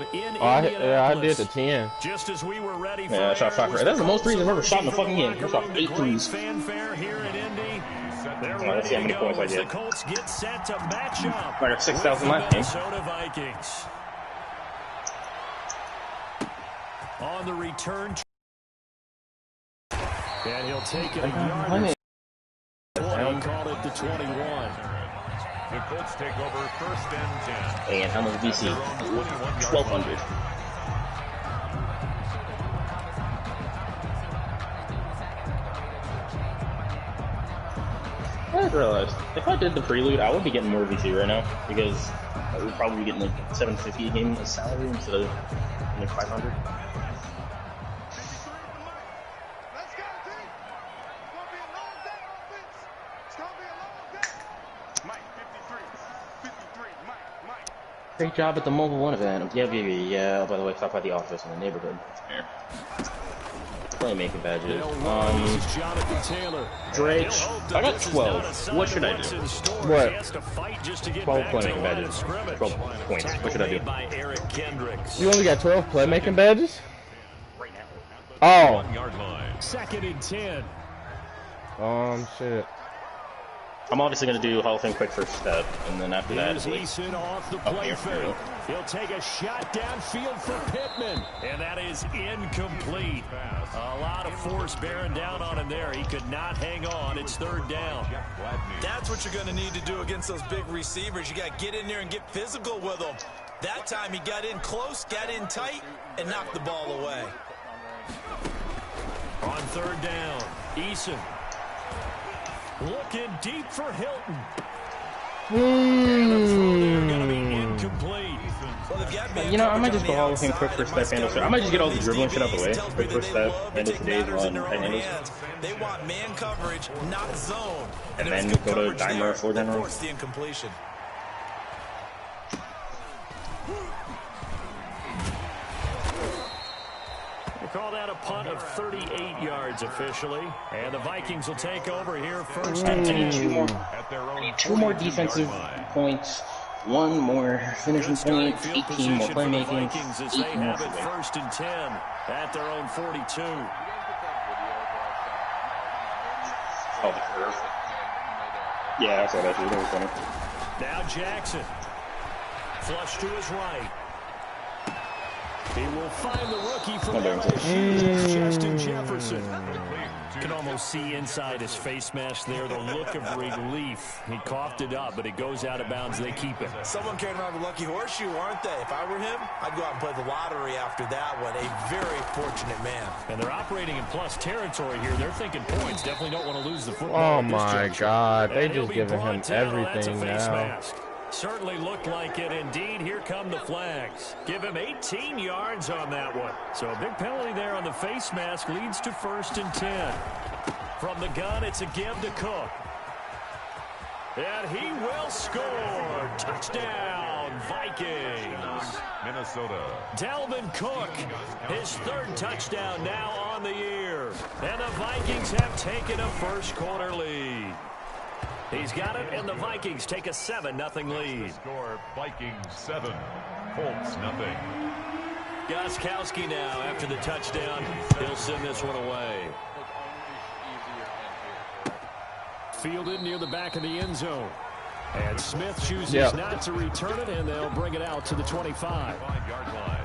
Stadium in I Indianapolis. did the 10. Just as we were ready for I shot 5 for. That's the most threes I've ever shot in the fucking game. I shot 8 threes. Fanfare here in Indy. They're Let's see how many points I the get. Colts get set to match up. I got 6,000 left. Minnesota Vikings. On the return. And he'll take it a yard. Called it the 21. The Colts take over 1st and 10. And how much VC? 1,200. I just realized, if I did the prelude, I would be getting more VC right now, because I would probably be getting like $750 a game as salary instead of like 500. Great job at the Mobile One event. Yeah. By the way, stop by the office in the neighborhood. Here. Playmaking badges. Drake, I got 12. What should I do? What? 12 playmaking badges. 12 points. What should I do? You only got 12 playmaking badges? Oh. 2nd and 10. Shit. I'm obviously going to do Hall of Fame quick first step, and then after that, it's like, off the play fake. He'll take a shot downfield for Pittman, and that is incomplete. A lot of force bearing down on him there. He could not hang on. It's 3rd down. That's what you're going to need to do against those big receivers. You got to get in there and get physical with them. That time he got in close, got in tight, and knocked the ball away. On 3rd down, Eason. Looking deep for Hilton. Gonna be incomplete. You know, I might just go Hall of Fame quick first step handles. I might just get all the dribbling shit out the way. Quick first step, handles today's run, handles. They want man coverage, not zone. And then go to dime rush, floor general. Force the incompletion. Call that a punt of 38 yards officially. And the Vikings will take over here 1st and 10. I need 2 more defensive points, 1 more finishing point, 18 more playmaking, 8 more for 1st and 10 at their own 42. Oh, the curve. Yeah, that's what I do. That was funny. Now Jackson. Flush to his right. He will find the rookie from LSU, Justin Jefferson. You can almost see inside his face mask there the look of relief. He coughed it up, but it goes out of bounds. They keep it. Someone carrying around a lucky horseshoe, aren't they? If I were him, I'd go out and play the lottery after that one. A very fortunate man. And they're operating in plus territory here. They're thinking points. Definitely don't want to lose the football. Oh, my God. They just giving him everything now. Mask. Certainly looked like it. Indeed, here come the flags. Give him 18 yards on that one. So a big penalty there on the face mask leads to 1st and 10. From the gun, it's a give to Cook. And he will score. Touchdown, Vikings. Minnesota. Dalvin Cook, his 3rd touchdown now on the year. And the Vikings have taken a 1st quarter lead. He's got it, and the Vikings take a 7-0 lead. Score Vikings 7, Colts 0. Gostkowski now after the touchdown. He'll send this one away. Fielded near the back of the end zone. And Smith chooses not to return it, and they'll bring it out to the 25. 5-yard line.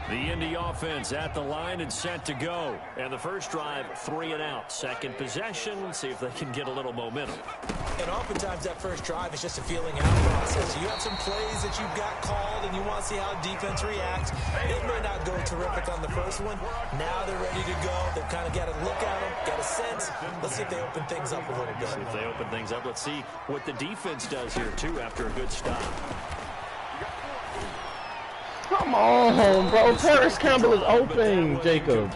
The Indy offense at the line and set to go. And the first drive, 3 and out. Second possession, see if they can get a little momentum. And oftentimes that first drive is just a feeling out process. You have some plays that you've got called and you want to see how defense reacts. It may not go terrific on the first one. Now they're ready to go. They've kind of got a look at them, got a sense. Let's see if they open things up a little bit. See if they open things up. Let's see what the defense does here, too, after a good stop. Come on, bro. Paris Campbell is open, Jacob.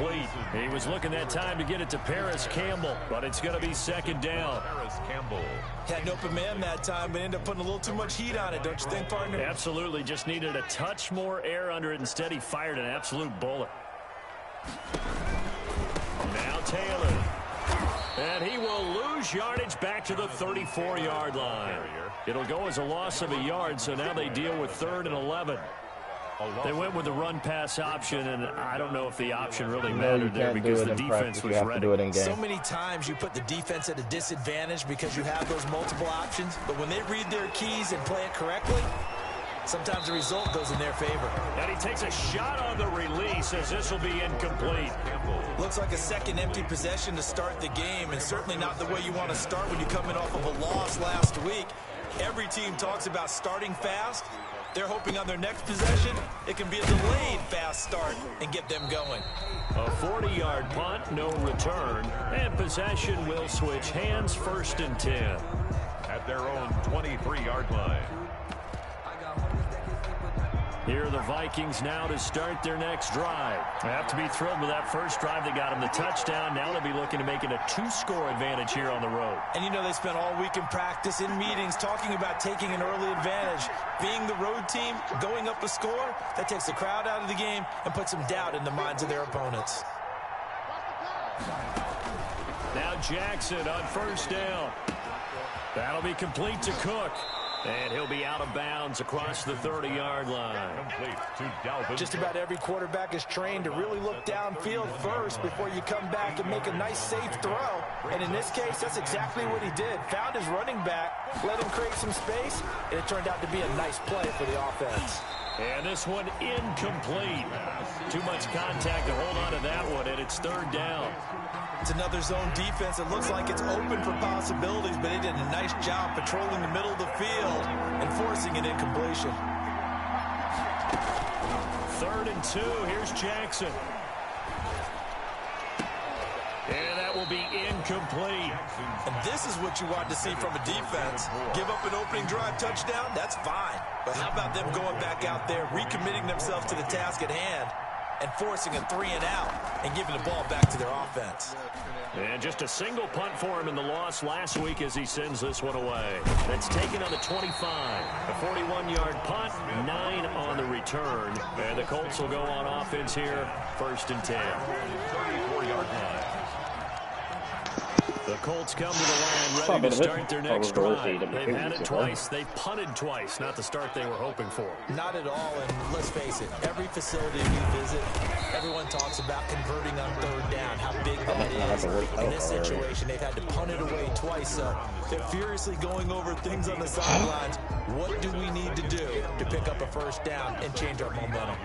He was looking that time to get it to Paris Campbell, but it's going to be 2nd down. Paris Campbell. Had an open man that time, but ended up putting a little too much heat on it, don't you think, partner? Absolutely. Just needed a touch more air under it. Instead, he fired an absolute bullet. Now Taylor. And he will lose yardage back to the 34-yard line. It'll go as a loss of a yard, so now they deal with 3rd and 11. They went with the run-pass option, and I don't know if the option really mattered there because the defense was ready. So many times you put the defense at a disadvantage because you have those multiple options, but when they read their keys and play it correctly, sometimes the result goes in their favor. And he takes a shot on the release as this will be incomplete. Looks like a second empty possession to start the game, and certainly not the way you want to start when you're coming off of a loss last week. Every team talks about starting fast. They're hoping on their next possession, it can be a delayed fast start and get them going. A 40-yard punt, no return, and possession will switch hands, 1st and 10. At their own 23-yard line. Here are the Vikings now to start their next drive. They have to be thrilled with that first drive. They got them the touchdown. Now they'll be looking to make it a 2-score advantage here on the road. And you know they spent all week in practice, in meetings, talking about taking an early advantage. Being the road team, going up a score, that takes the crowd out of the game and puts some doubt in the minds of their opponents. Now Jackson on 1st down. That'll be complete to Cook. And he'll be out of bounds across the 30-yard line. Complete to Dalvin. Just about every quarterback is trained to really look downfield first before you come back and make a nice, safe throw. And in this case, that's exactly what he did. Found his running back, let him create some space, and it turned out to be a nice play for the offense. And this one incomplete. Too much contact to hold on to that one, and it's 3rd down. It's another zone defense. It looks like it's open for possibilities, but they did a nice job patrolling the middle of the field and forcing an incompletion. 3rd and 2. Here's Jackson. And that will be incomplete. And this is what you want to see from a defense. Give up an opening drive touchdown, that's fine. But how about them going back out there, recommitting themselves to the task at hand, and forcing a 3-and-out and giving the ball back to their offense. And just a single punt for him in the loss last week as he sends this one away. That's taken on the 25. A 41-yard punt, 9 on the return. And the Colts will go on offense here, 1st and 10. 34-yard line. The Colts come to the line ready to start their next drive. They've had it twice. They've punted twice. Not the start they were hoping for. Not at all, and let's face it, every facility we visit, everyone talks about converting on 3rd down, how big that is. In this situation, they've had to punt it away twice, so they're furiously going over things on the sidelines. What do we need to do to pick up a 1st down and change our momentum?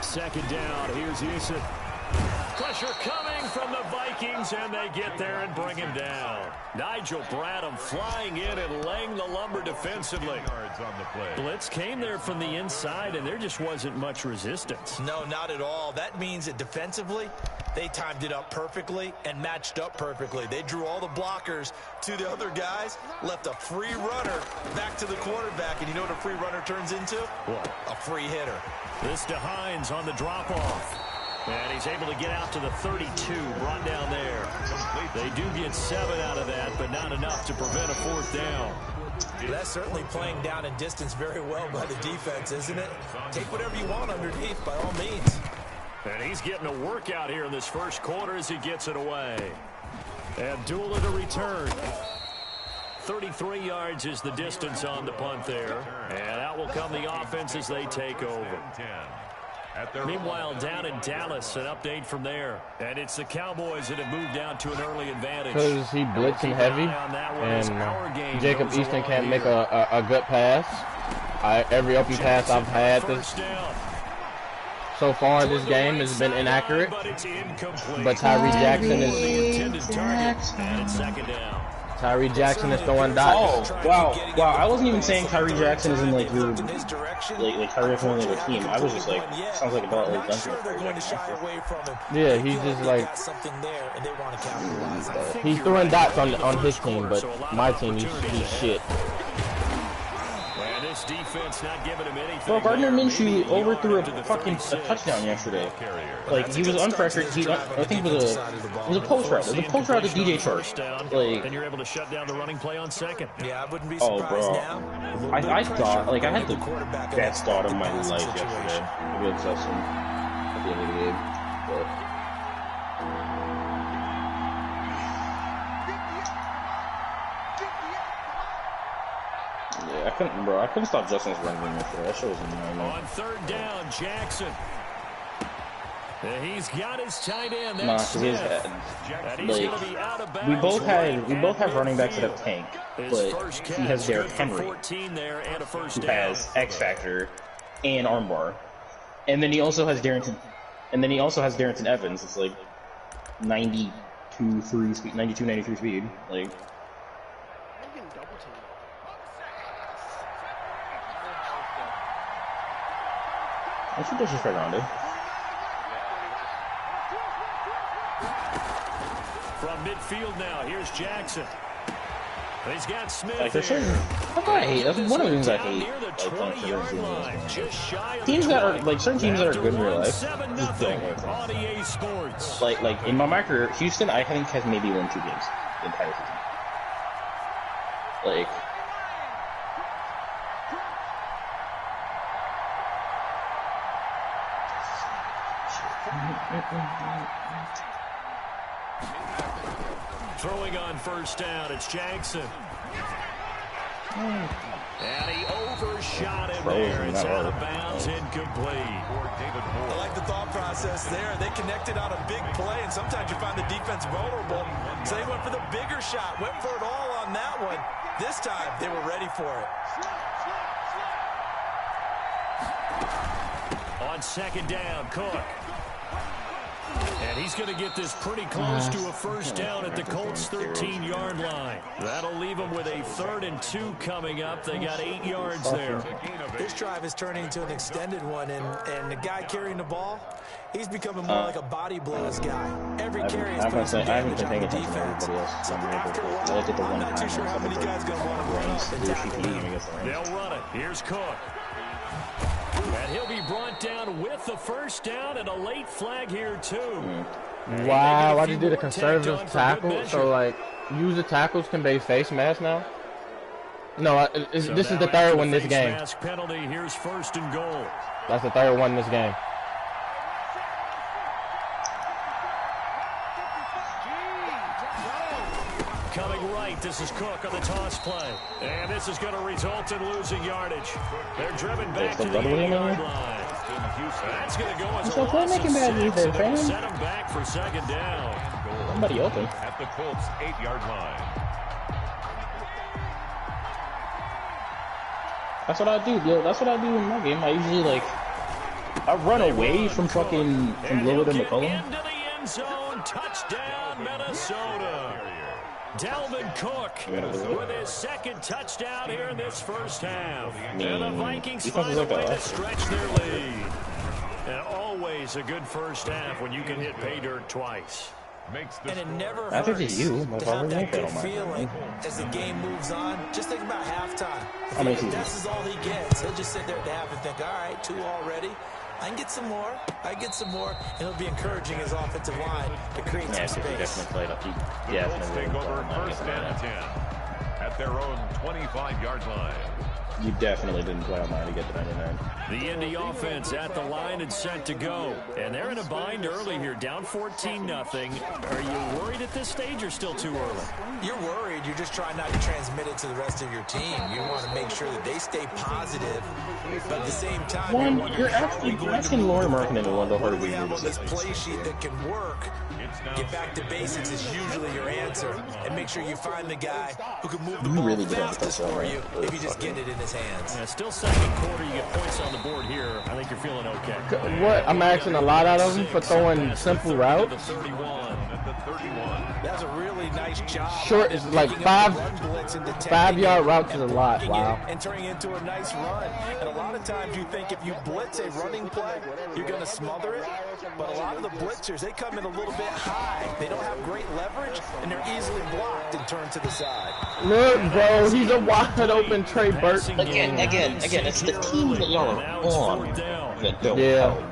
2nd down. Here's Eason. Pressure coming from the Vikings, and they get there and bring him down. Nigel Bradham flying in and laying the lumber defensively. On the play. Blitz came there from the inside, and there just wasn't much resistance. No, not at all. That means that defensively, they timed it up perfectly and matched up perfectly. They drew all the blockers to the other guys, left a free runner back to the quarterback, and you know what a free runner turns into? What? A free hitter. This to Hines on the drop-off. And he's able to get out to the 32, brought down there. They do get 7 out of that, but not enough to prevent a 4th down. That's certainly playing down in distance very well by the defense, isn't it? Take whatever you want underneath, by all means. And he's getting a workout here in this 1st quarter as he gets it away. Abdullah to return. 33 yards is the distance on the punt there. And out will come the offense as they take over. Meanwhile, down in Dallas, an update from there. And it's the Cowboys that have moved down to an early advantage. Because he blitzing heavy, and Jacob Easton can't make a good pass. Every open pass I've had so far this game has been inaccurate. But Tyree Jackson Tyree Jackson is throwing dots. Oh, wow. I wasn't even saying Tyree Jackson is in, like, your, like Tyree Jackson on your team. I was just like, sounds like about, like, Duncan. Yeah, he's just, like, he's throwing dots on his team, but my team, he's shit. This defense not giving him anything. Bro, Gardner Minshew overthrew a touchdown yesterday. Like, he was unpressured. I think it was a post route. It was a post route to DJ Chark. Like, and you're able to shut down the running play on 2nd. Yeah, I wouldn't be surprised now. I thought, like, I had the best thought of my life yesterday against us at the end of the game. couldn't stop Justin's run game yesterday. That shit was annoying. On third down, Jackson. He's got his tight end. Nah, That's like, we both have running backs that have tank, but he has Derrick Henry, who has X Factor and armbar, and then he also has Darrington Evans. It's like 92, 93 speed. Like, I think that's just right around it. From midfield now, here's Jackson. He's got Smith. Like, that's one of the things I hate. Teams that are like certain teams that are good in real life just don't win. Like in my career, Houston, I think has maybe won 2 games the entire season. Like. Throwing on first down, it's Jackson. And he overshot him there. It's out of bounds, incomplete. I like the thought process there. They connected on a big play, and sometimes you find the defense vulnerable. So they went for the bigger shot, went for it all on that one. This time, they were ready for it. On second down, Cook. And he's going to get this pretty close to a first down at the Colts' 13-yard line. That'll leave them with a 3rd and 2 coming up. They got 8 yards there. This drive is turning into an extended one, and the guy carrying the ball, he's becoming more like a body blows guy. Every carry is putting some damage on the defense. So after a while, I'm not too sure how many guys going to want to run up and tackle him. They'll run it. Here's Cook. And he'll be brought down with the first down and a late flag here, too. Wow, why did you do the conservative tackle? So, like, user tackles can be face mask now? No, this is the 3rd one this game. Penalty. Here's 1st and goal. That's the 3rd one this game. Coming right, this is Cook on the toss play. And this is going to result in losing yardage. They're driven back to the 8-yard line. That's going to go as a loss of 6, and they'll set him back for 2nd down. Somebody open. At the Colts' 8-yard line. That's what I do, yo. That's what I do in my game. I usually, like, I run away from fucking Lillard and McCollum. Into the end zone. Touchdown, Minnesota. Dalvin Cook with his 2nd touchdown here in this first half. And the Vikings find a way to stretch their lead. And always a good first half when you can hit pay dirt twice. And it never hurts to have that good feeling as the game moves on. Just think about halftime. If this is all he gets, he'll just sit there at the half and think, all right, 2 already. I can get some more. I get some more. And he'll be encouraging his offensive line to create some space. Definitely played up. Colts take over 1st and 10 at their own 25-yard line. You definitely didn't play on mine to get the 99. The Indy offense at the line and set to go. And they're in a bind early here, down 14-0. Are you worried at this stage or still too early? You're worried. You're just trying not to transmit it to the rest of your team. You want to make sure that they stay positive. But at the same time, you're asking Lauren Markkinen to one of the harder we have on this play sheet that can work. Get back to basics is usually your answer. And make sure you find the guy who can move the ball fastest for you if you just get it in his hands. Yeah, still 2nd quarter. You get points on the board here. I think you're feeling okay. What? I'm asking a lot out of him for throwing simple routes. That's a really nice job. Short is like 5-yard routes is a lot. Wow. And turning into a nice run. And a lot of times you think if you blitz a running play, you're going to smother it. But a lot of the blitzers, they come in a little bit high. They don't have great leverage, and they're easily blocked and turned to the side. Look, bro, he's a wide open Trey Burton. Again, it's the team that y'all are on that don't help.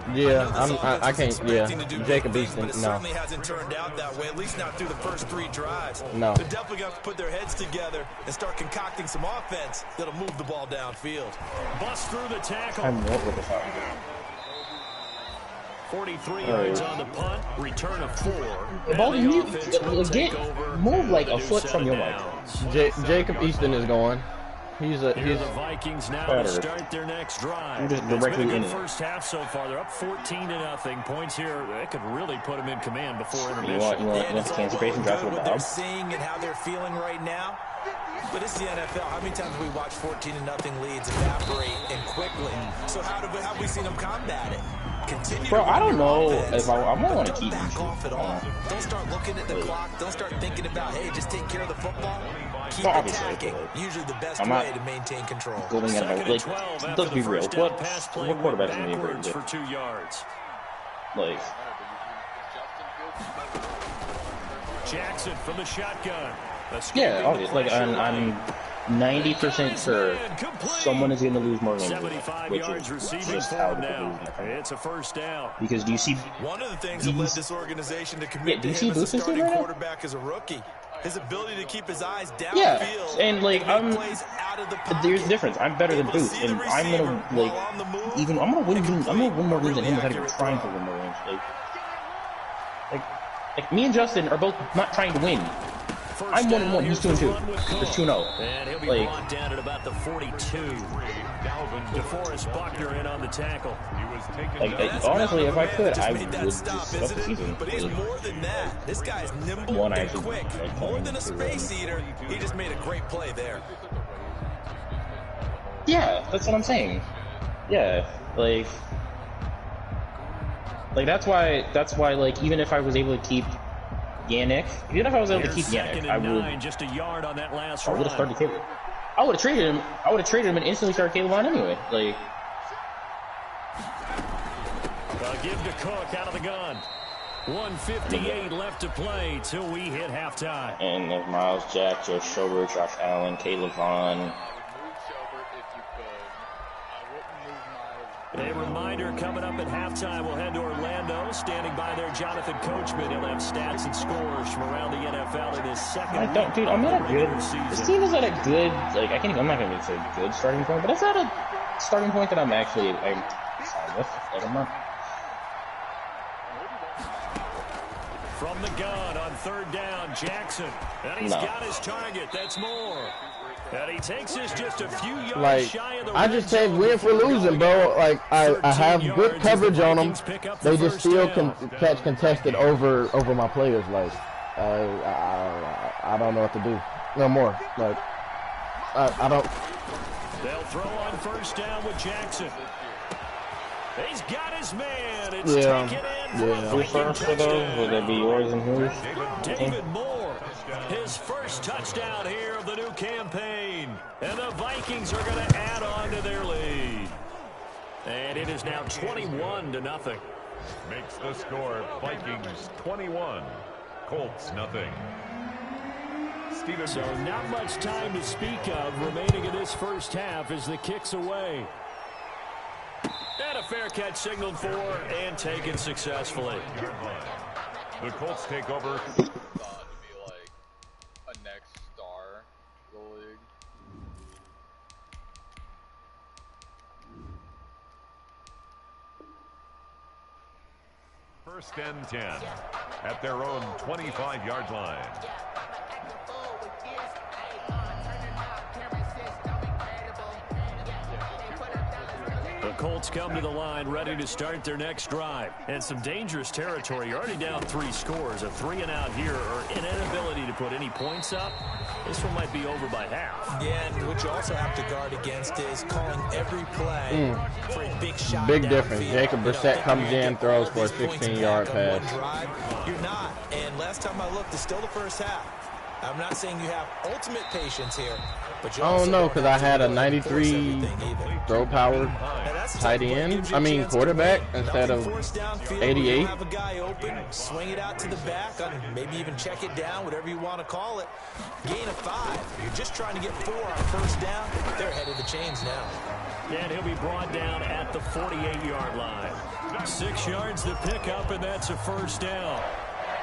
I can't, Jacob Easton, no. Certainly hasn't turned out that way, at least not through the first 3 drives. No. They're definitely going to put their heads together and start concocting some offense that'll move the ball downfield. Bust through the tackle. I'm what with the foul. 43 yards on the punt, return of 4. The ball, you move like a foot from your mark. Jacob Easton is going. He's the Vikings now to start their next drive. Just directly it's been a in good first half so far. They're up 14-0. Points here that could really put them in command before intermission. You want cancel drive what they're seeing and how they're feeling right now. But it's the NFL. How many times have we watched 14-0 leads evaporate and quickly? So how have we seen them combat it? Continue. Bro, I don't know if I might want to keep back off at all. Don't start looking at the clock. Don't start thinking about, hey, just take care of the football. Keep attacking. Usually the best way to maintain control. Going at it, like, let's be real. What quarterback is going to be very good? For 2 yards. Like, Jackson from the shotgun. Yeah, obviously. Like, I'm 90% sure someone is going to lose more games, which is just how the now. It's a first down. Because do you see one of the things that led this organization to commit do you to see him as a starting right quarterback as a rookie? His ability to keep his eyes downfield. Yeah, and like there's a difference. I'm better than Booth, and I'm gonna I'm gonna win more games than him without even trying to win more games. Like me and Justin are both not trying to win. I'm 1-1. He's 2-2. There's 2-0. And he'll be brought down at about the 42. DeForest Buckner in on the tackle. Honestly, if I could, I would just stop the season. But he's more than that. This guy's nimble and quick. More than a space eater. He just made a great play there. Yeah, that's what I'm saying. Yeah, like that's why like even if I was able to keep Yannick, even if I was able to keep Yannick, I would just a yard on that last I would have started Caleb. I would have traded him and instantly started Caleb on anyway. Like, give to Cook out of the gun. 1:58 left to play till we hit halftime. And there's Miles Jack, Joe Schobert, Josh Allen, Caleb Vaughn. A reminder coming up at halftime, we'll head to Orlando. Standing by there, Jonathan Coachman. He'll have stats and scores from around the NFL in his second dude, I'm at a good this team is at a good, like, I'm not going to say good starting point, but it's at a starting point that I'm fine with. Like, I'm not. From the gun on third down, Jackson. And he's got his target. That's more. And he takes us just a few yards shy of the I just take win for losing, bro. Like, I have good coverage on them. They just still can catch contested over my players. Like, I don't know what to do. No more. Like, I don't. They'll throw on first down with Jackson. He's got his man. It's taken in. Who's first for those? Would it be yours and whose? David Moore. His first touchdown here of the new campaign. And the Vikings are going to add on to their lead. And it is now 21-0. Makes the score Vikings 21, Colts nothing. So not much time to speak of remaining in this first half as the kick's away. And a fair catch signaled for and taken successfully. The Colts take over. To be like a next star of the league. First and 10 at their own 25-yard line. The Colts come to the line ready to start their next drive. And some dangerous territory. You're already down 3 scores. A 3-and-out here or an inability to put any points up. This one might be over by half. Yeah, and what you also have to guard against is calling every play for a big shot. Big difference. Jacob Brissett comes in, throws for a 16-yard pass. You're not. And last time I looked, it's still the first half. I'm not saying you have ultimate patience here, but you I don't know, because I had a 93 throw power tight end. I mean quarterback instead of 88. Have a guy open, swing it out to the back, maybe even check it down, whatever you want to call it. Gain of 5. You're just trying to get 4 on first down. They're ahead of the chains now. And he'll be brought down at the 48-yard line. 6 yards to pick up, and that's a first down.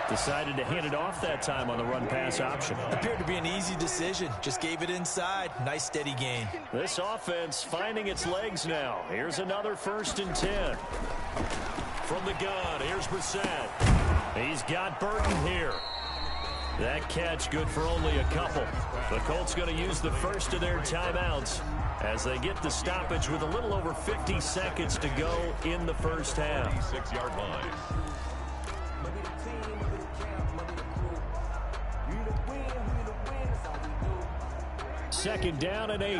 Decided to hand it off that time on the run-pass option. Appeared to be an easy decision. Just gave it inside. Nice, steady gain. This offense finding its legs now. Here's another 1st and 10. From the gun, here's Brissett. He's got Burton here. That catch good for only a couple. The Colts going to use the first of their timeouts as they get the stoppage with a little over 50 seconds to go in the first half. 6-yard line. Second down and 8.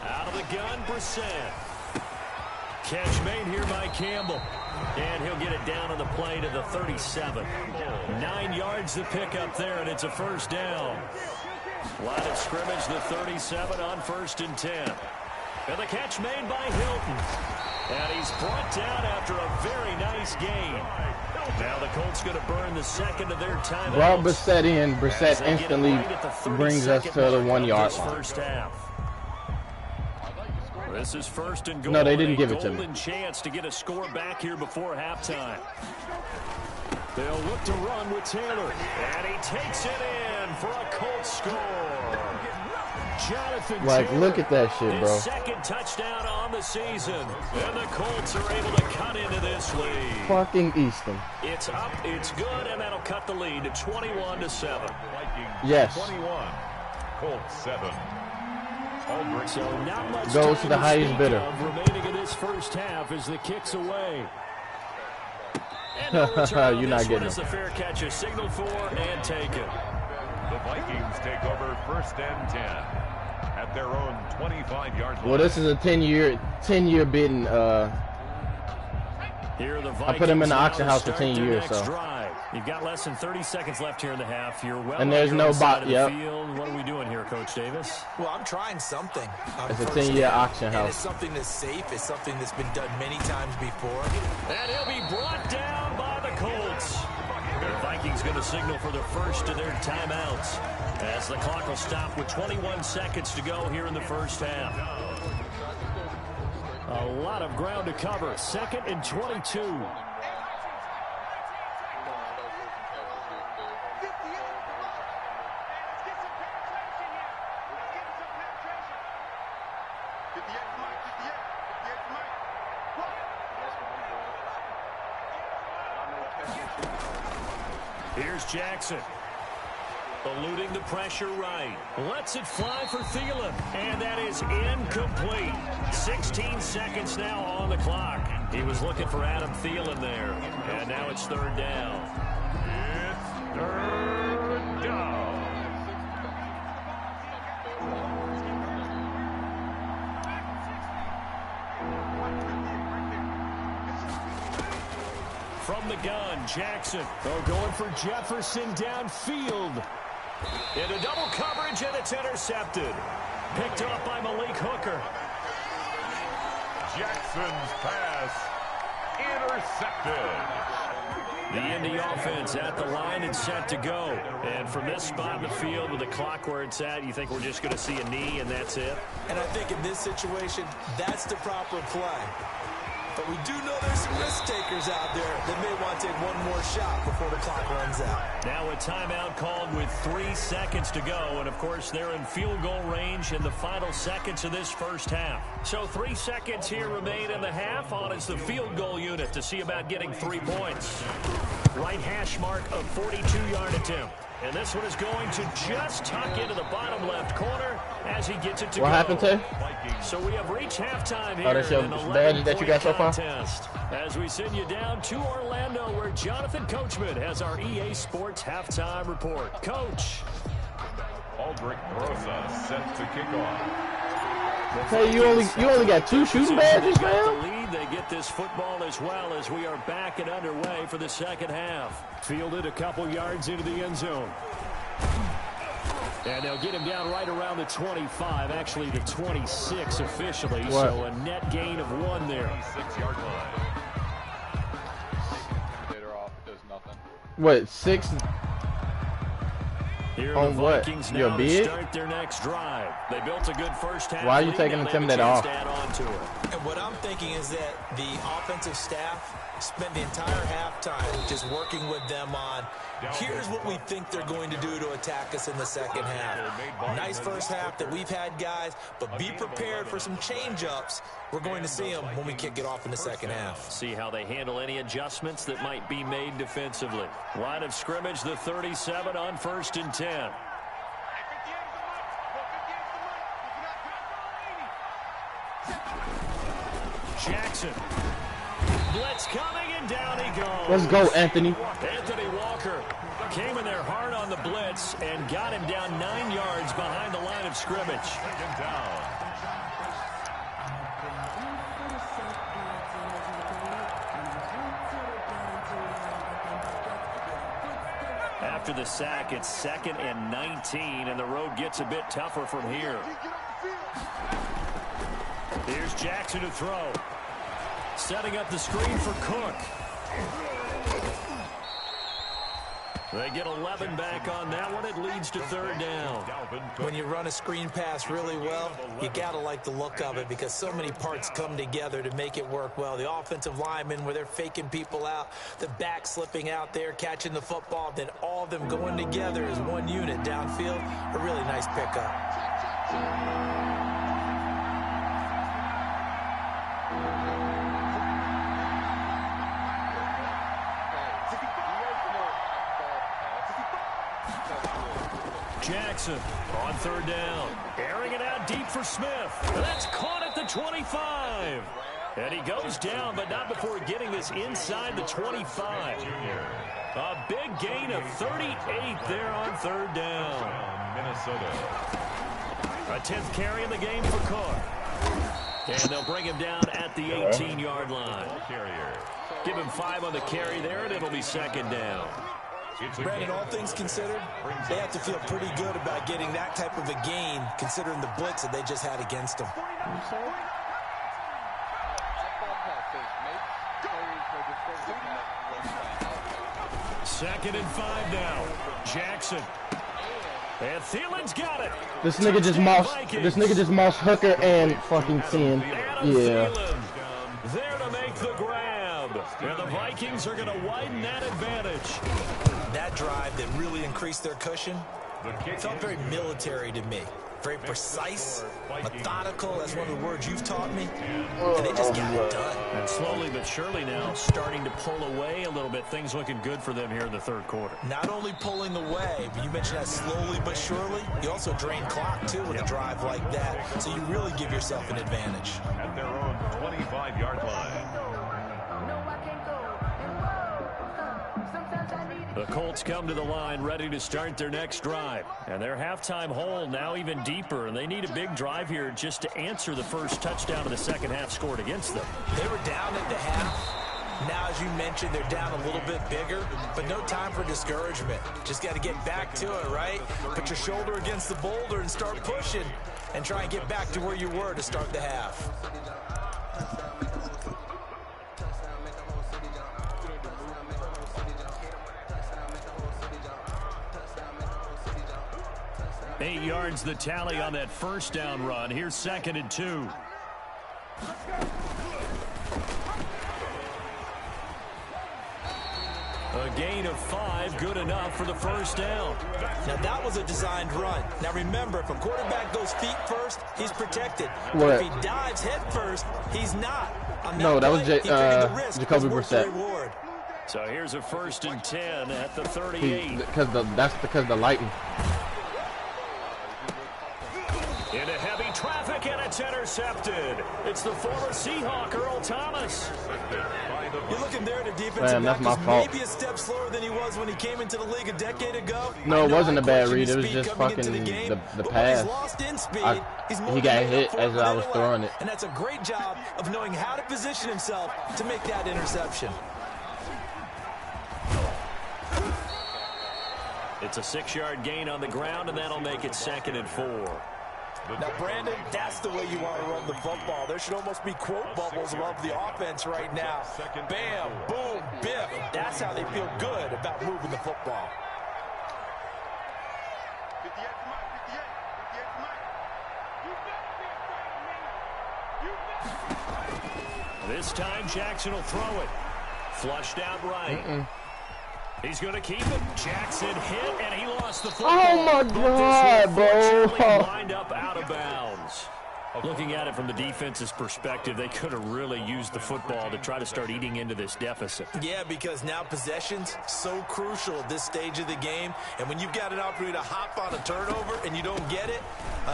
Out of the gun, Brissett. Catch made here by Campbell. And he'll get it down on the play to the 37. 9 yards to pick up there, and it's a first down. Line of scrimmage, the 37 on 1st and 10. And the catch made by Hilton. And he's brought down after a very nice gain. Now the Colts going to burn the second of their timeouts. Brought Brissett in. Brissett instantly brings us to the 1 yard line. First half. This is 1st and goal. No, they didn't give it to me. Golden chance to get a score back here before halftime. They'll look to run with Taylor. And he takes it in for a Colts score. Jonathan Taylor, look at that shit, bro. His second touchdown on the season. And the Colts are able to cut into this lead. Fucking Easton. It's up, it's good, and that'll cut the lead to 21-7. Yes. 21. Colts 7. So not much goes to the highest bidder. Remaining in this first half as the kicks away. And no return. You're not getting it. A fair catch, a signal for, and take it. The Vikings take over 1st and 10 at their own 25-yard line. Well, this is a 10-year bidding. Here the I put him in the auction house for 10 years, so. Drive. You've got less than 30 seconds left here in the half. You're well and there's no bot. Yep. What are we doing here, Coach Davis? Well, I'm trying something. It's a 10-year auction house. It's something that's safe. It's something that's been done many times before. And he'll be brought down by the Colts. The Vikings going to signal for the first of their timeouts as the clock will stop with 21 seconds to go here in the first half. A lot of ground to cover. 2nd and 22. Here's Jackson. Eluding the pressure right. Lets it fly for Thielen. And that is incomplete. 16 seconds now on the clock. He was looking for Adam Thielen there. And now it's 3rd down. It's 3rd down. From the gun, Jackson. Oh, going for Jefferson downfield. Into double coverage, and it's intercepted. Picked up by Malik Hooker. Jackson's pass intercepted. The Indy offense at the line and set to go. And from this spot in the field with the clock where it's at, you think we're just going to see a knee and that's it? And I think in this situation, that's the proper play. But we do know there's some risk takers out there that may want to take one more shot before the clock runs out. Now a timeout called with 3 seconds to go. And, of course, they're in field goal range in the final seconds of this first half. So 3 seconds here remain in the half. On is the field goal unit to see about getting 3 points. Right hash mark of 42-yard attempt. And this one is going to just tuck into the bottom left corner as he gets it to go. What happened to? So we have reached halftime here. Oh, that's your badge that you got so far? As we send you down to Orlando, where Jonathan Coachman has our EA Sports halftime report. Coach. Aldrich Rosa set to kick off. Hey, you only got 2 shooting badges, man? They get this football as well as we are back and underway for the second half. Fielded a couple yards into the end zone. And they'll get him down right around the 25, actually the 26 officially. What? So a net gain of 1 there. 6-yard line. Later off, does nothing. What, 6? Here On the what? Vikings Your now to bid? start their next drive. They built a good first half. Why are you lead, taking now the they have a Timid chance off? to add on to it. And And what I'm thinking is that the offensive staff spent the entire halftime just working with them on, here's what we think they're going to do to attack us in the second half. Nice first half that we've had, guys, but be prepared for some change-ups. We're going to see them when we kick it off in the second half. See how they handle any adjustments that might be made defensively. Line of scrimmage, the 37 on 1st and 10. Jackson. Blitz coming, and down he goes. Let's go, Anthony. Anthony Walker came in there hard on the blitz and got him down 9 yards behind the line of scrimmage. Second down. After the sack, it's 2nd and 19, and the road gets a bit tougher from here. Here's Jackson to throw. Setting up the screen for Cook. They get 11 back on that one. It leads to 3rd down. When you run a screen pass really well, you got to like the look of it because so many parts come together to make it work well. The offensive linemen, where they're faking people out, the back slipping out there, catching the football, then all of them going together as one unit downfield. A really nice pickup. Jackson on 3rd down. Airing it out deep for Smith. That's caught at the 25. And he goes down, but not before getting this inside the 25. A big gain of 38 there on 3rd down. Minnesota. A 10th carry in the game for Cook. And they'll bring him down at the 18-yard line. Give him 5 on the carry there, and it'll be 2nd down. Brandon, all things considered, they have to feel pretty good about getting that type of a gain, considering the blitz that they just had against them. 2nd and 5 now. Jackson. And Thielen's got it. This nigga just mossed Hooker and fucking 10. Yeah. There to make the grab. And the Vikings are going to widen that advantage. That drive that really increased their cushion felt very military to me. Very precise, methodical. That's one of the words you've taught me. And they just got it done. And slowly but surely now starting to pull away a little bit. Things looking good for them here in the 3rd quarter. Not only pulling away, but you mentioned that slowly but surely. You also drain clock, too, with a drive like that. So you really give yourself an advantage. At their own 25-yard line. The Colts come to the line ready to start their next drive. And their halftime hole now even deeper. And they need a big drive here just to answer the first touchdown of the second half scored against them. They were down at the half. Now, as you mentioned, they're down a little bit bigger, but no time for discouragement. Just got to get back to it, right? Put your shoulder against the boulder and start pushing and try and get back to where you were to start the half. Eight yards the tally on that first down run. Here's 2nd and 2. A gain of 5, good enough for the first down. Now, that was a designed run. Now, remember, if a quarterback goes feet first, he's protected. What? If he dives head first, he's not. No, that was Jacoby Brissett. So here's a 1st and 10 at the 38. That's because the lighting. Into heavy traffic, and it's intercepted. It's the former Seahawk, Earl Thomas. You're looking there at a defensive back who's maybe a step slower than he was when he came into the league a decade ago. No, it wasn't a bad read. It was just fucking the pass. He got hit as I was throwing it. And that's a great job of knowing how to position himself to make that interception. It's a 6-yard gain on the ground, and that'll make it 2nd and 4. Now, Brandon, that's the way you want to run the football. There should almost be quote bubbles above the offense right now. Bam, boom, biff. That's how they feel good about moving the football. This time Jackson will throw it. Flushed out right. He's going to keep it. Jackson hit, and he lost the football. Oh, my God, bro. Lined up out of bounds. Looking at it from the defense's perspective, they could have really used the football to try to start eating into this deficit. Yeah, because now possession's so crucial at this stage of the game. And when you've got an opportunity to hop on a turnover and you don't get it,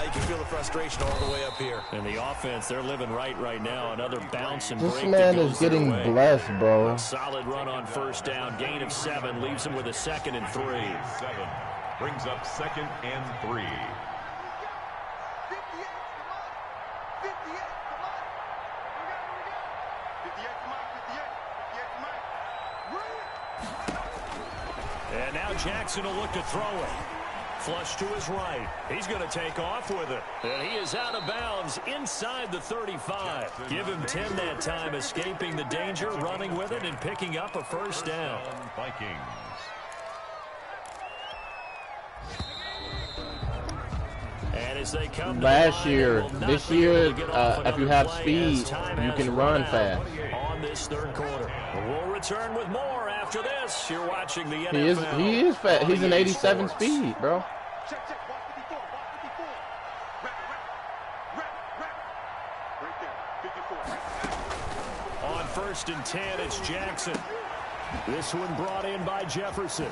you can feel the frustration all the way up here. And the offense, they're living right now. Another bounce and break. This man is getting blessed, bro. A solid run on first down. Gain of 7 leaves him with a 2nd and 3. 7 brings up 2nd and 3. And now Jackson will look to throw it. Flush to his right. He's going to take off with it. And he is out of bounds inside the 35. Give him 10 that time, escaping the danger, running with it, and picking up a first down. Vikings. And as they come Last year, this year, if you have speed, you can run fast. On this third quarter. We'll return with more after this. You're watching the NFL. He is fast. He's an 87 speed, bro. On 1st and 10, it's Jackson. This one brought in by Jefferson.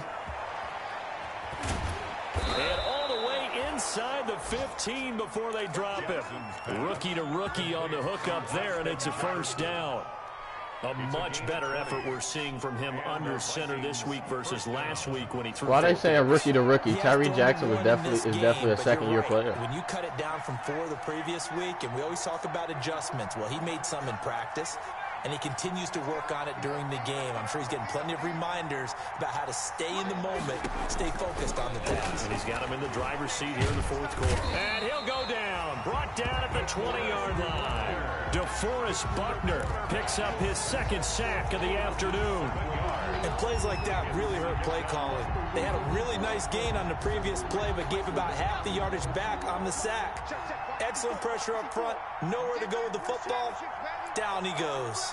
And all the way inside the 15 before they drop him. Rookie to rookie on the hook up there, and it's a first down. A much better effort we're seeing from him under center this week versus last week when he threw. Why are they saying rookie to rookie? Tyree Jackson is definitely a second-year player. When you cut it down from 4 the previous week, and we always talk about adjustments. Well, he made some in practice, and he continues to work on it during the game. I'm sure he's getting plenty of reminders about how to stay in the moment, stay focused on the task. And he's got him in the driver's seat here in the 4th quarter. And he'll go down, brought down at the 20-yard line. DeForest Buckner picks up his 2nd sack of the afternoon. And plays like that really hurt play calling. They had a really nice gain on the previous play, but gave about half the yardage back on the sack. Excellent pressure up front, nowhere to go with the football. Down he goes.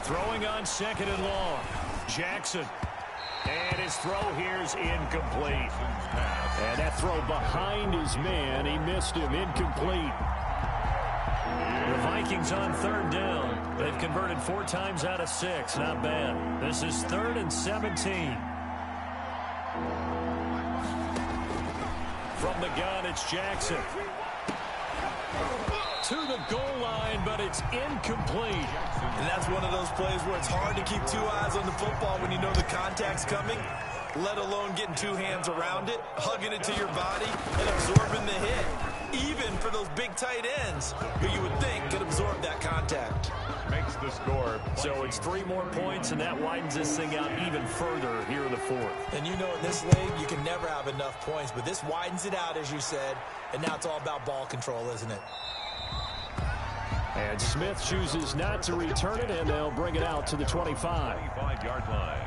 Throwing on 2nd and long. Jackson. And his throw here is incomplete. And that throw behind his man, he missed him. Incomplete. The Vikings on 3rd down. They've converted 4 times out of 6. Not bad. This is 3rd and 17. From the gun, it's Jackson. To the goal line, but it's incomplete. And that's one of those plays where it's hard to keep 2 eyes on the football when you know the contact's coming, let alone getting 2 hands around it, hugging it to your body, and absorbing the hit. Even for those big tight ends, who you would think could absorb that contact. Makes the score. So it's 3 more points, and that widens this thing out even further here in the 4th. And you know in this league, you can never have enough points, but this widens it out, as you said, and now it's all about ball control, isn't it? And Smith chooses not to return it, and they'll bring it out to the 25. 25-yard line.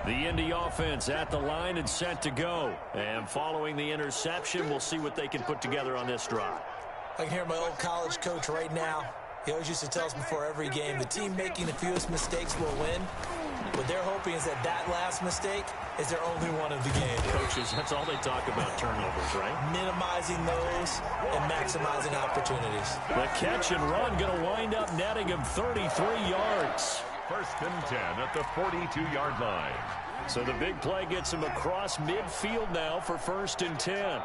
The Indy offense at the line and set to go. And following the interception, we'll see what they can put together on this drive. I can hear my old college coach right now. He always used to tell us before every game, the team making the fewest mistakes will win. What they're hoping is that that last mistake is their only one of the game. Coaches, that's all they talk about, turnovers, right? Minimizing those and maximizing opportunities. The catch and run going to wind up netting him 33 yards. 1st and 10 at the 42-yard line. So the big play gets him across midfield now for 1st and 10.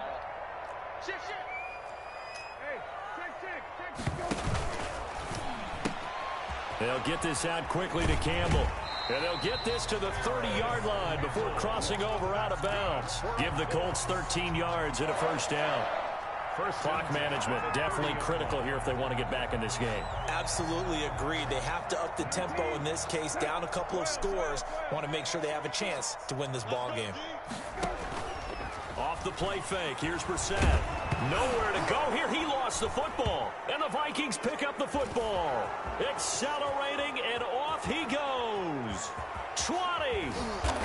They'll get this out quickly to Campbell. And they'll get this to the 30-yard line before crossing over out of bounds. Give the Colts 13 yards and a first down. Clock management definitely critical here if they want to get back in this game. Absolutely agreed. They have to up the tempo in this case, down a couple of scores. Want to make sure they have a chance to win this ball game. Off the play fake. Here's Brissett. Nowhere to go here. He lost lost the football, and the Vikings pick up the football. Accelerating, and off he goes. 20.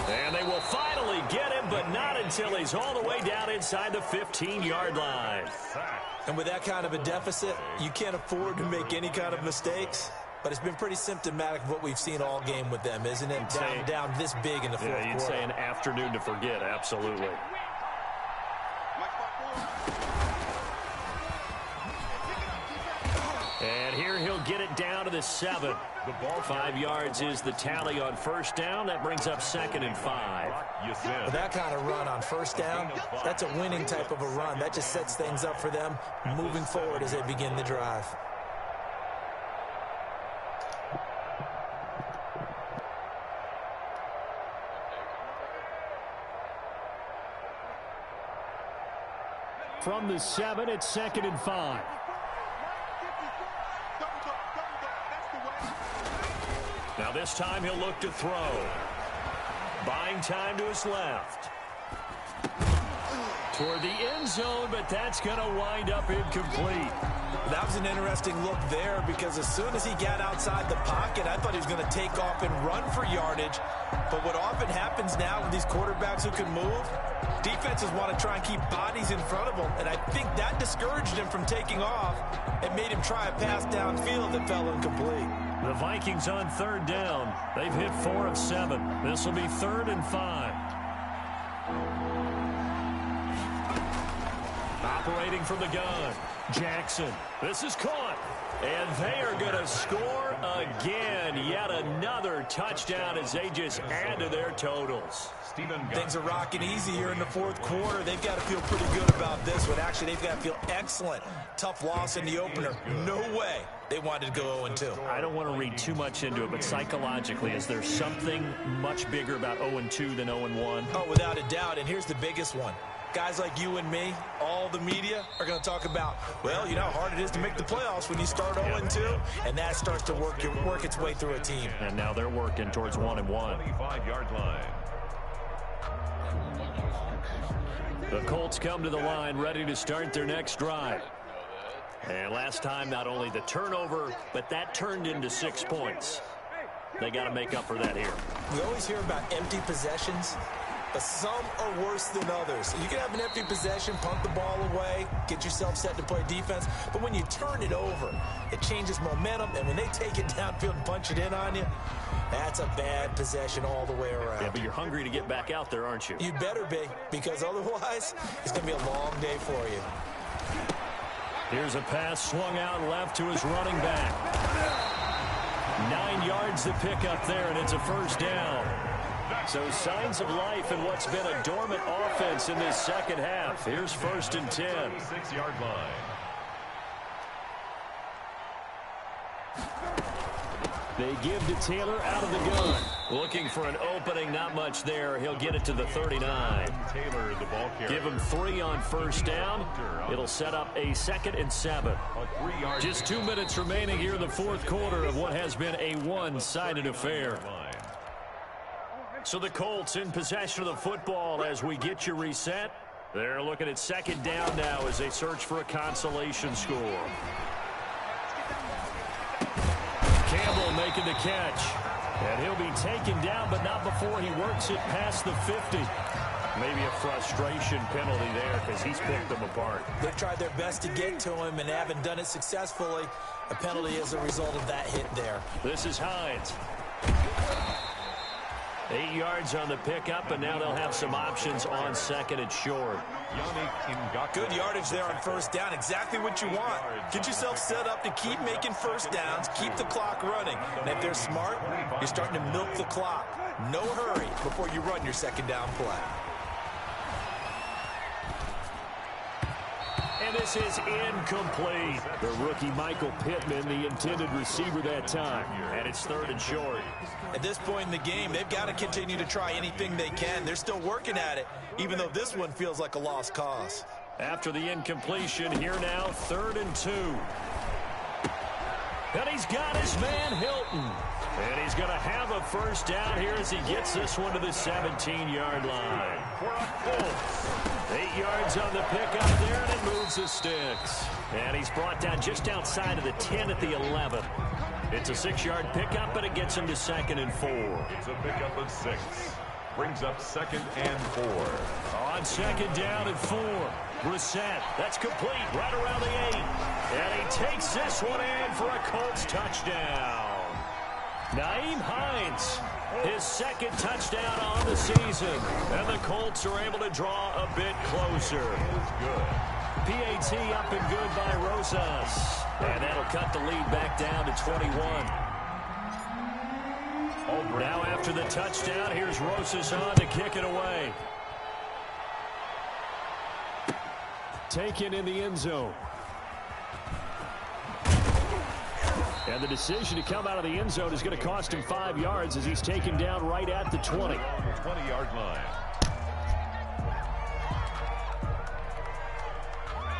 And they will finally get him, but not until he's all the way down inside the 15-yard line. And with that kind of a deficit, you can't afford to make any kind of mistakes. But it's been pretty symptomatic of what we've seen all game with them, isn't it? Down this big in the fourth quarter. You'd say an afternoon to forget, absolutely. And here he'll get it down to the 7. 5 yards is the tally on first down. That brings up 2nd and 5. With that kind of run on first down, that's a winning type of a run. That just sets things up for them moving forward as they begin the drive. From the 7, it's 2nd and 5. Now this time he'll look to throw. Buying time to his left. Toward the end zone, but that's going to wind up incomplete. That was an interesting look there because as soon as he got outside the pocket, I thought he was going to take off and run for yardage. But what often happens now with these quarterbacks who can move, defenses want to try and keep bodies in front of them, and I think that discouraged him from taking off and made him try a pass downfield that fell incomplete. The Vikings on 3rd down. They've hit 4 of 7. This will be 3rd and 5. Operating from the gun, Jackson. This is caught. And they are going to score again. Yet another touchdown as they just add to their totals. Things are rocking easy here in the fourth quarter. They've got to feel pretty good about this one. Actually, they've got to feel excellent. Tough loss in the opener. No way they wanted to go 0-2. I don't want to read too much into it, but psychologically, is there something much bigger about 0-2 than 0-1? Oh, without a doubt. And here's the biggest one. Guys like you and me, all the media, are going to talk about, well, you know how hard it is to make the playoffs when you start 0-2, and that starts to work its way through a team. And now they're working towards 1-1. 25-yard line. The Colts come to the line ready to start their next drive. And last time, not only the turnover, but that turned into 6 points. They got to make up for that here. We always hear about empty possessions, but some are worse than others. You can have an empty possession, punt the ball away, get yourself set to play defense, but when you turn it over, it changes momentum, and when they take it downfield and punch it in on you, that's a bad possession all the way around. Yeah, but you're hungry to get back out there, aren't you? You better be, because otherwise, it's going to be a long day for you. Here's a pass swung out left to his running back. 9 yards to pick up there, and it's a first down. So signs of life in what's been a dormant offense in this second half. Here's 1st and 10. 6-yard line. They give to Taylor out of the gun. Looking for an opening, not much there. He'll get it to the 39. Taylor, the ball carrier. Give him 3 on first down. It'll set up a 2nd and 7. Just 2 minutes remaining here in the fourth quarter of what has been a one-sided affair. So the Colts in possession of the football as we get you reset. They're looking at 2nd down now as they search for a consolation score. Campbell making the catch. And he'll be taken down, but not before he works it past the 50. Maybe a frustration penalty there because he's picked them apart. They've tried their best to get to him and haven't done it successfully. A penalty as a result of that hit there. This is Hines. 8 yards on the pickup, and now they'll have some options on 2nd and short. Good yardage there on first down. Exactly what you want. Get yourself set up to keep making first downs, keep the clock running. And if they're smart, you're starting to milk the clock. No hurry before you run your 2nd down play. And this is incomplete. The rookie Michael Pittman, the intended receiver that time. And it's 3rd and short. At this point in the game, they've got to continue to try anything they can. They're still working at it, even though this one feels like a lost cause. After the incompletion, here now, 3rd and 2. And he's got his man Hilton. And he's going to have a first down here as he gets this one to the 17-yard line. 8 yards on the pickup there, and it moves the sticks. And he's brought down just outside of the 10 at the 11. It's a 6-yard pickup, but it gets him to 2nd and 4. It's a pickup of 6. Brings up 2nd and 4. On 2nd down and 4. Brissett, that's complete, right around the 8. And he takes this one in for a Colts touchdown. Nyheim Hines, his 2nd touchdown on the season. And the Colts are able to draw a bit closer. PAT up and good by Rosas. And that'll cut the lead back down to 21. Now after the touchdown, here's Rosas on to kick it away. Taken in the end zone. And the decision to come out of the end zone is going to cost him 5 yards as he's taken down right at the 20. 20-yard line.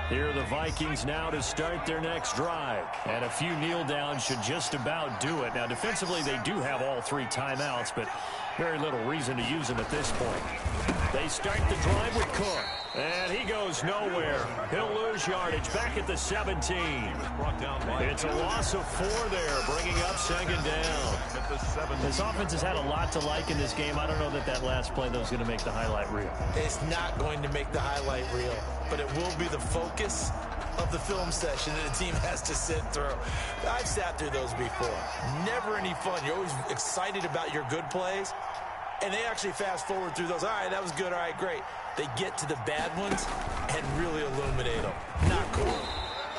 Here are the Vikings now to start their next drive. And a few kneel downs should just about do it. Now, defensively, they do have all 3 timeouts, but very little reason to use them at this point. They start the drive with Cook. And he goes nowhere. He'll lose yardage back at the 17. It's a loss of 4 there, bringing up 2nd down. This offense has had a lot to like in this game. I don't know that last play, though, is going to make the highlight reel. It's not going to make the highlight reel, but it will be the focus of the film session that the team has to sit through. I've sat through those before. Never any fun. You're always excited about your good plays, and they actually fast forward through those. All right, that was good. All right, great. They get to the bad ones and really illuminate them. Not cool.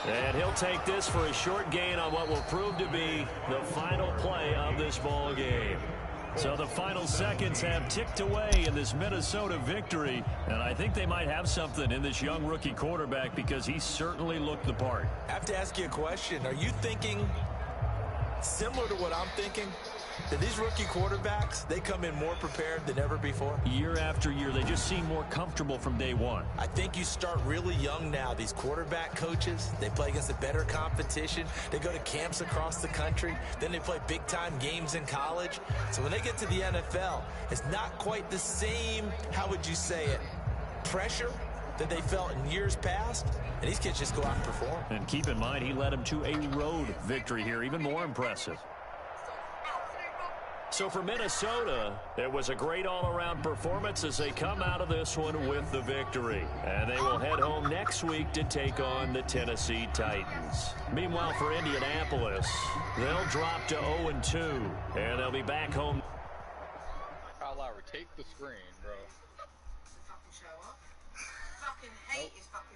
And he'll take this for a short gain on what will prove to be the final play of this ball game. So the final seconds have ticked away in this Minnesota victory, and I think they might have something in this young rookie quarterback because he certainly looked the part. I have to ask you a question. Are you thinking similar to what I'm thinking? That these rookie quarterbacks, they come in more prepared than ever before? Year after year, they just seem more comfortable from day one. I think you start really young now. These quarterback coaches, they play against a better competition. They go to camps across the country. Then they play big-time games in college. So when they get to the NFL, it's not quite the same, how would you say it, pressure that they felt in years past. And these kids just go out and perform. And keep in mind, he led them to a road victory here, even more impressive. So for Minnesota, it was a great all-around performance as they come out of this one with the victory. And they will head home next week to take on the Tennessee Titans. Meanwhile, for Indianapolis, they'll drop to 0-2, and they'll be back home. Kyle Lowry, take the screen, bro. Fucking show up. Fucking hate his fucking